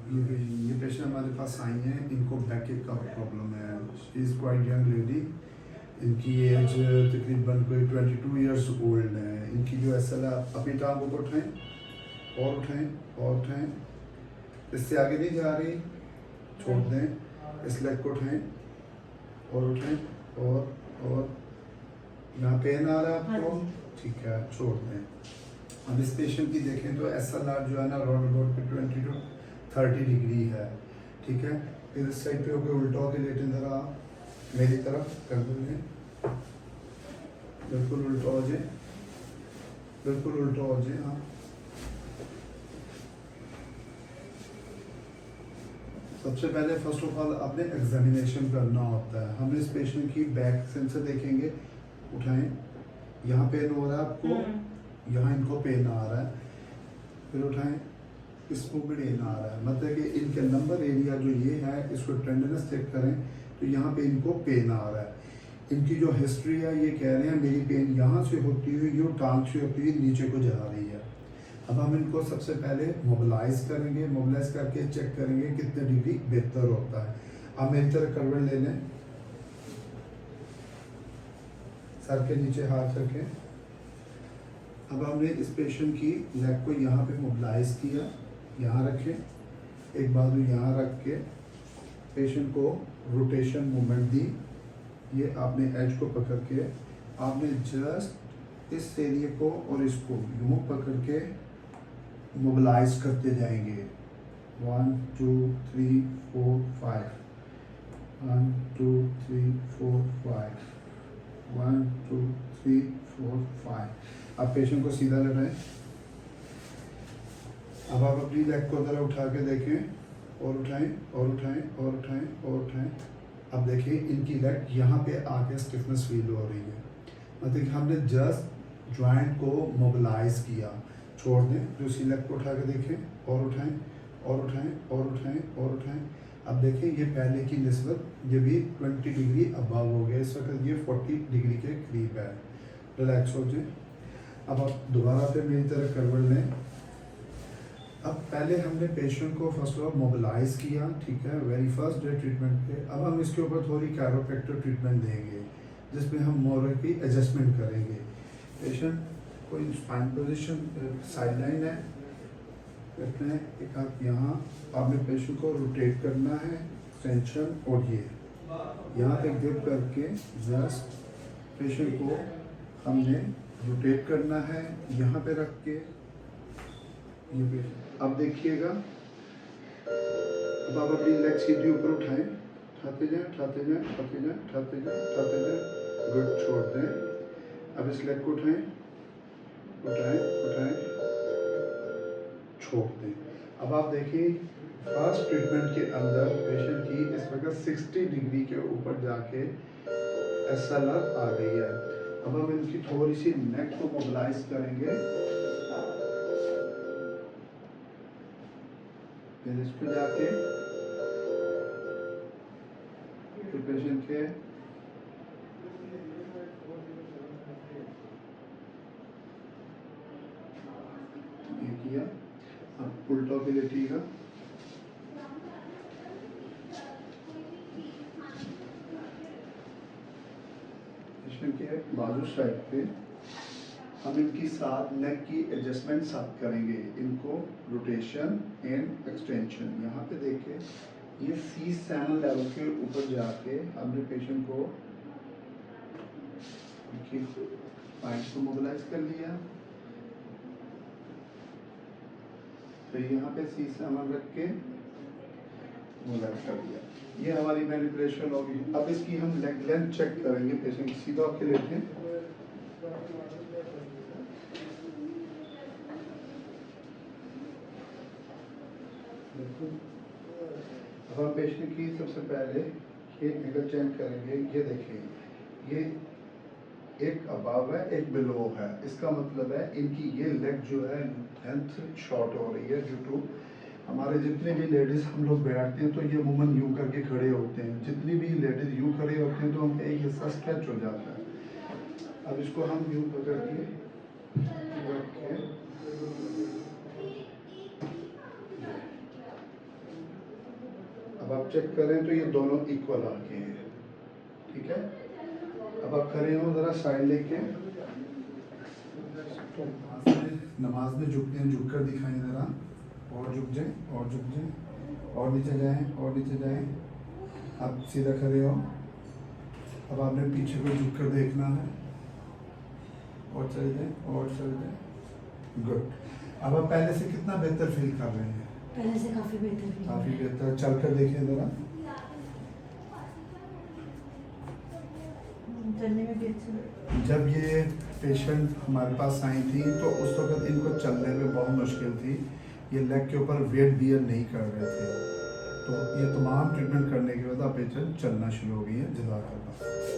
ये पेशेंट हमारे पास आई हैं, इनको बैक का प्रॉब्लम है। She is quite young lady, इनकी एज तकरीबन कोई 22 इयर्स ओल्ड है। इनकी जो एसल है, अपनी टांगों को उठाएं और उठाएं और उठाएं, इससे आगे नहीं जा रही, छोड़ दें। इस लेग को उठाएं और उठाएं और यहाँ पेन आ रहा है आपको, ठीक है, छोड़ दें। अब इस पेशेंट की देखें तो SLR जो है ना राउंड अबाउट पे 20 to 30 डिग्री है, ठीक है। फिर इस साइड पे होकर उल्टा होकर लेटें, ज़रा मेरी तरफ कर दें, बिल्कुल उल्टा हो जाए, बिल्कुल उल्टा हो जाए। हाँ, सबसे पहले फर्स्ट ऑफ ऑल आपने एग्जामिनेशन करना होता है। हम इस पेशेंट की बैक सेंसर देखेंगे, उठाएं, यहाँ पेन हो रहा है आपको, यहाँ इनको पेन आ रहा है, फिर उठाएं, इसको भी पेन आ रहा है, मतलब कि इनके नंबर एरिया जो ये है, इसको टेंडरनेस चेक करें तो यहाँ पे इनको पेन आ रहा है। इनकी जो हिस्ट्री है, ये कह रहे हैं मेरी पेन यहाँ से होती हुई ये टांग से होती हुई नीचे को जा रही है। अब हम इनको सबसे पहले मोबिलाइज करेंगे, मोबिलाइज करके चेक करेंगे कितने डिग्री बेहतर होता है। अब मेरी तरह करवट ले लें, सर के नीचे हाथ रखें। अब हमने इस पेशेंट की लेग को यहाँ पे मोबिलाइज किया, यहाँ रखें, एक बाजू यहाँ रख के पेशेंट को रोटेशन मूवमेंट दी। ये आपने एज को पकड़ के आपने जस्ट इस एरिया को और इसको यूँ पकड़ के मोबिलाइज करते जाएंगे। 1 2 3 4 5, 1 2 3 4 5, 1 2 3 4 5। अब पेशेंट को सीधा लगाएं। अब आप अपनी लेग को ज़रा उठा के देखें और उठाएं और उठाएं और उठाएं और उठाएं। अब देखिए इनकी लेग यहाँ पे आके स्टिफनेस फील हो रही है, मतलब कि हमने जस्ट जॉइंट को मोबिलाइज किया। छोड़ दें, दूसरी लेग को उठा के देखें और उठाएं और उठाएं और उठाएं और उठाएं। अब देखें ये पहले की निस्बत ये भी 20 डिग्री अबव हो गया, इस वक्त ये 40 डिग्री के करीब है। रिलैक्स हो जाए। अब आप दोबारा पे मेरी तरह करवट लें। अब पहले हमने पेशेंट को फर्स्ट ऑफ मोबिलाइज किया, ठीक है, वेरी फर्स्ट डे ट्रीटमेंट पे। अब हम इसके ऊपर थोड़ी कैरोप्रैक्टर ट्रीटमेंट देंगे, जिसमें हम मोर की एडजस्टमेंट करेंगे। पेशेंट कोई स्पाइन पोजीशन साइडलाइन है, रखना है, एक हाथ यहाँ, आपने पेशेंट को रोटेट करना है, एक्सटेंशन, और ये यहाँ पे ग्रिप करके जस्ट पेशेंट को हमने रोटेट करना है, यहाँ पे रख के ये पेशेंट। अब देखिएगा, अब आप अपनी लेग सीधी ऊपर उठाएं, उठाते जाएं, उठाते जाएं, उठाते जाएं, उठाते जाएं, उठाते जाएं, गुड, छोड़ दें। अब इस लेग को उठाएं, उठाएं, उठाएं, छोड़ दें। अब आप देखिए फर्स्ट ट्रीटमेंट के अंदर पेशेंट की इस वक्त 60 डिग्री के ऊपर जाके SLR आ गई है। अब हम इनकी थोड़ी सी नेक को मोबिलाइज करेंगे, फिर इस पे जाके फिर पेशेंट के ये किया। अब उल्टा पे लेटिएगा, पेशेंट के बाजू साइड पे हम इनकी साथ नेक की एडजस्टमेंट साथ करेंगे, इनको रोटेशन एंड एक्सटेंशन। यहाँ पे देखिए ये C7 लेवल के ऊपर जाके हमने पेशेंट को पॉइंट को मोबिलाइज कर लिया, फिर यहाँ पे C7 रख के मोबिलाइज कर दिया। ये हमारी मैनिपुलेशन होगी। अब इसकी हम लेग लेंथ चेक करेंगे। पेशेंट सीधा होके लेते हैं, अब हम पेशेंट की सबसे पहले ये एंगल चेंज करेंगे। ये देखिए ये एक अबव है, एक बिलो है, इसका मतलब है इनकी ये लेग जो है लेंथ शॉर्ट हो रही है। ड्यू टू हमारे जितने भी लेडीज़ हम लोग बैठते हैं तो ये अमूमन यूँ करके खड़े होते हैं, जितनी भी लेडीज़ यूँ खड़े होते हैं तो उनका एक हिस्सा स्ट्रेच हो जाता है। अब इसको हम यूँ पकड़ के रख के अब आप चेक करें तो ये दोनों इक्वल आके हैं, ठीक है। अब आप खड़े हो ज़रा साइड लेके, तो नमाज में झुकते हैं, झुक कर दिखाएं ज़रा, और झुक जाए और झुक जाए और नीचे जाएं और नीचे जाएं। आप सीधा खड़े हो, अब आपने पीछे को झुक कर देखना है, और चले जाएं और चले जाएं। गुड। अब आप पहले से कितना बेहतर फील कर रहे हैं? पहले से काफी बेहतर फील काफ़ी बेहतर। चल कर देखें ज़रा, चलने में भी अच्छा लगा। जब ये पेशेंट हमारे पास आई थी तो उस वक्त इनको चलने में बहुत मुश्किल थी, ये लेग के ऊपर वेट बियर नहीं कर रहे थे, तो ये तमाम ट्रीटमेंट करने के बाद अब पेशेंट चलना शुरू हो गई है। जज़ाकल्लाह।